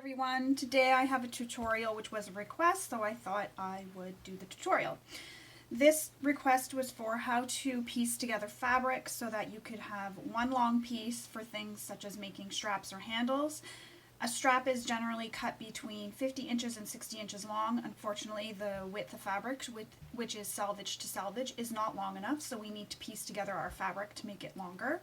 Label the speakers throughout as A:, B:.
A: everyone. Today I have a tutorial which was a request, so I thought I would do the tutorial. This request was for how to piece together fabric so that you could have one long piece for things such as making straps or handles. A strap is generally cut between 50 inches and 60 inches long. Unfortunately, the width of fabric, which is selvage to selvage, is not long enough, so we need to piece together our fabric to make it longer.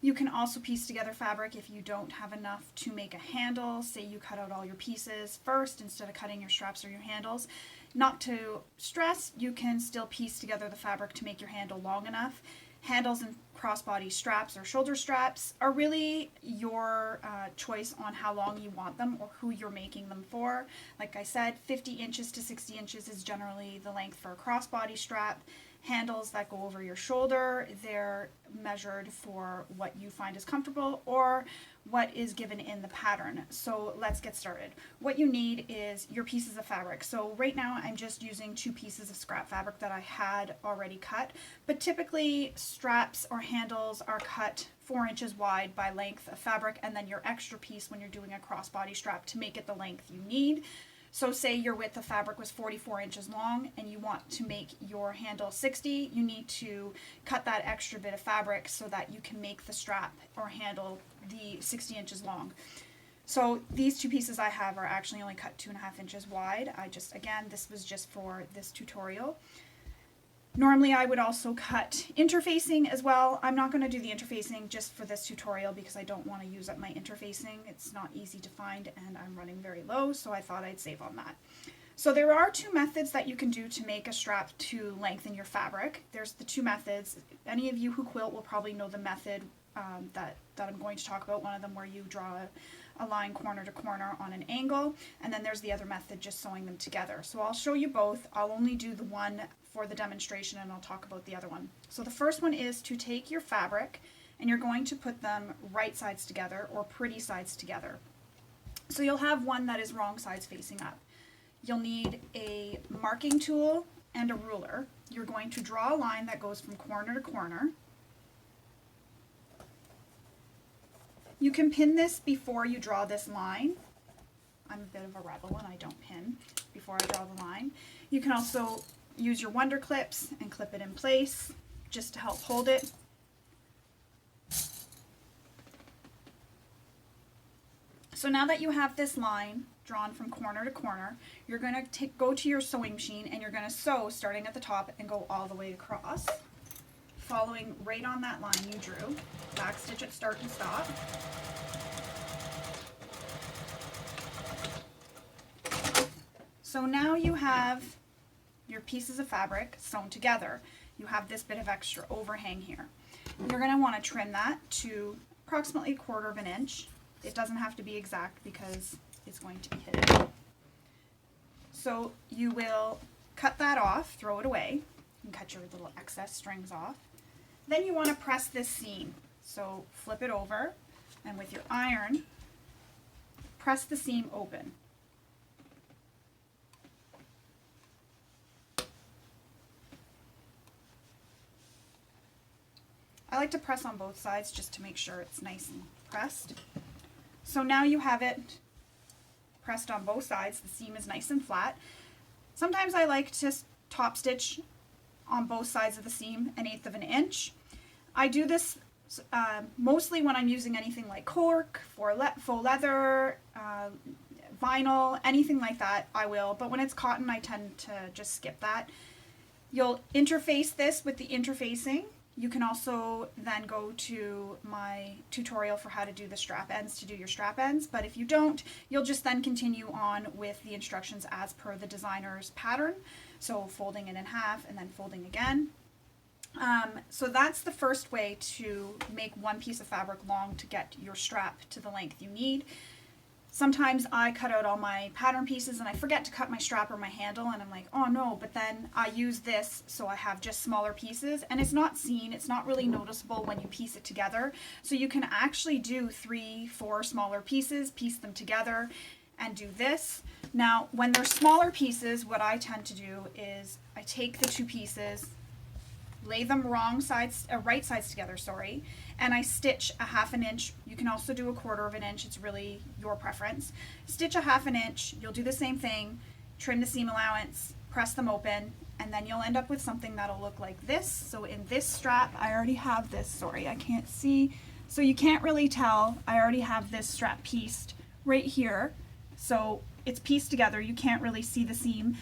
A: You can also piece together fabric if you don't have enough to make a handle. Say you cut out all your pieces first instead of cutting your straps or your handles. Not to stress, you can still piece together the fabric to make your handle long enough. Handles and crossbody straps or shoulder straps are really your choice on how long you want them or who you're making them for. Like I said, 50 inches to 60 inches is generally the length for a crossbody strap. Handles that go over your shoulder, they're measured for what you find is comfortable or what is given in the pattern. So let's get started. What you need is your pieces of fabric. So right now I'm just using 2 pieces of scrap fabric that I had already cut, but typically straps or handles are cut 4 inches wide by length of fabric, and then your extra piece when you're doing a crossbody strap to make it the length you need. So say your width of fabric was 44 inches long and you want to make your handle 60, you need to cut that extra bit of fabric so that you can make the strap or handle the 60 inches long. So these 2 pieces I have are actually only cut 2.5 inches wide. Again, this was just for this tutorial. Normally I would also cut interfacing as well. I'm not going to do the interfacing just for this tutorial because I don't want to use up my interfacing. It's not easy to find and I'm running very low, so I thought I'd save on that. So there are 2 methods that you can do to make a strap to lengthen your fabric. There's the 2 methods. Any of you who quilt will probably know the method that I'm going to talk about. One of them where you draw a line corner to corner on an angle, and then there's the other method, just sewing them together. So I'll show you both. I'll only do the one for the demonstration and I'll talk about the other one. So the first one is to take your fabric and you're going to put them right sides together or pretty sides together. So you'll have one that is wrong sides facing up. You'll need a marking tool and a ruler. You're going to draw a line that goes from corner to corner. You can pin this before you draw this line. I'm a bit of a rebel and I don't pin before I draw the line. You can also use your Wonder Clips and clip it in place just to help hold it. So now that you have this line drawn from corner to corner, you're going to go to your sewing machine and you're going to sew starting at the top and go all the way across, following right on that line you drew. Back stitch at start and stop. So now you have your pieces of fabric sewn together. You have this bit of extra overhang here. You're going to want to trim that to approximately 1/4 inch. It doesn't have to be exact because it's going to be hidden. So you will cut that off, throw it away, and cut your little excess strings off. Then you want to press this seam. So flip it over and with your iron, press the seam open. I like to press on both sides just to make sure it's nice and pressed. So now you have it pressed on both sides. The seam is nice and flat. Sometimes I like to top stitch on both sides of the seam 1/8 inch. I do this mostly when I'm using anything like cork, faux leather, vinyl, anything like that I will, but when it's cotton I tend to just skip that. You'll interface this with the interfacing. You can also then go to my tutorial for how to do the strap ends to do your strap ends, but if you don't, you'll just then continue on with the instructions as per the designer's pattern. So folding it in half and then folding again. So that's the first way to make one piece of fabric long to get your strap to the length you need. Sometimes I cut out all my pattern pieces and I forget to cut my strap or my handle and I'm like, oh no, but then I use this so I have just smaller pieces and it's not seen, it's not really noticeable when you piece it together. So you can actually do 3, 4 smaller pieces, piece them together and do this. Now, when they're smaller pieces, what I tend to do is I take the 2 pieces lay them right sides together, sorry, and I stitch a 1/2 inch. You can also do a 1/4 inch, it's really your preference. Stitch a 1/2 inch, you'll do the same thing, trim the seam allowance, press them open, and then you'll end up with something that'll look like this. So in this strap, I already have this, sorry, I can't see, so you can't really tell, I already have this strap pieced right here. So it's pieced together, you can't really see the seam.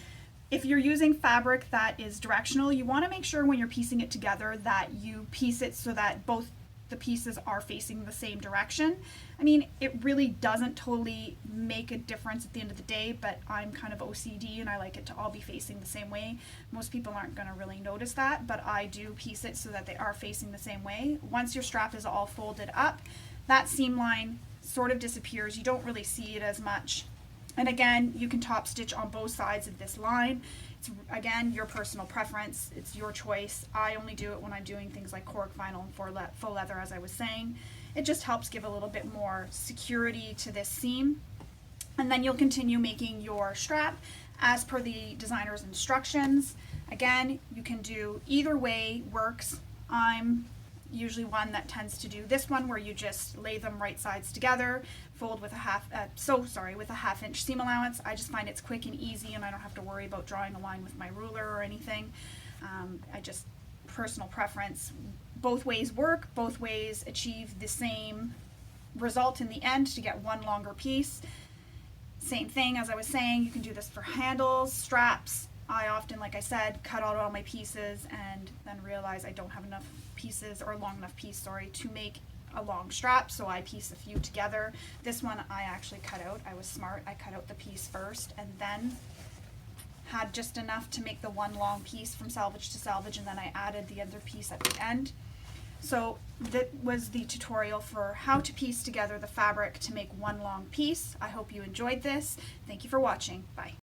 A: If you're using fabric that is directional, you want to make sure when you're piecing it together that you piece it so that both the pieces are facing the same direction. I mean, it really doesn't totally make a difference at the end of the day, but I'm kind of OCD and I like it to all be facing the same way. Most people aren't going to really notice that, but I do piece it so that they are facing the same way. Once your strap is all folded up, that seam line sort of disappears. You don't really see it as much. And again, you can top stitch on both sides of this line. It's, again, your personal preference. It's your choice. I only do it when I'm doing things like cork vinyl and faux leather, as I was saying. It just helps give a little bit more security to this seam. And then you'll continue making your strap as per the designer's instructions. Again, you can do either way, works. I'm usually one that tends to do this one where you just lay them right sides together, fold with a 1/2 inch seam allowance. I just find it's quick and easy and I don't have to worry about drawing a line with my ruler or anything. Personal preference. Both ways work, both ways achieve the same result in the end to get one longer piece. Same thing, as I was saying, you can do this for handles, straps. I often, like I said, cut out all my pieces and then realize I don't have enough pieces, or a long enough piece, sorry, to make a long strap, so I piece a few together. This one I actually cut out. I was smart. I cut out the piece first and then had just enough to make the one long piece from salvage to salvage, and then I added the other piece at the end. So that was the tutorial for how to piece together the fabric to make one long piece. I hope you enjoyed this. Thank you for watching. Bye.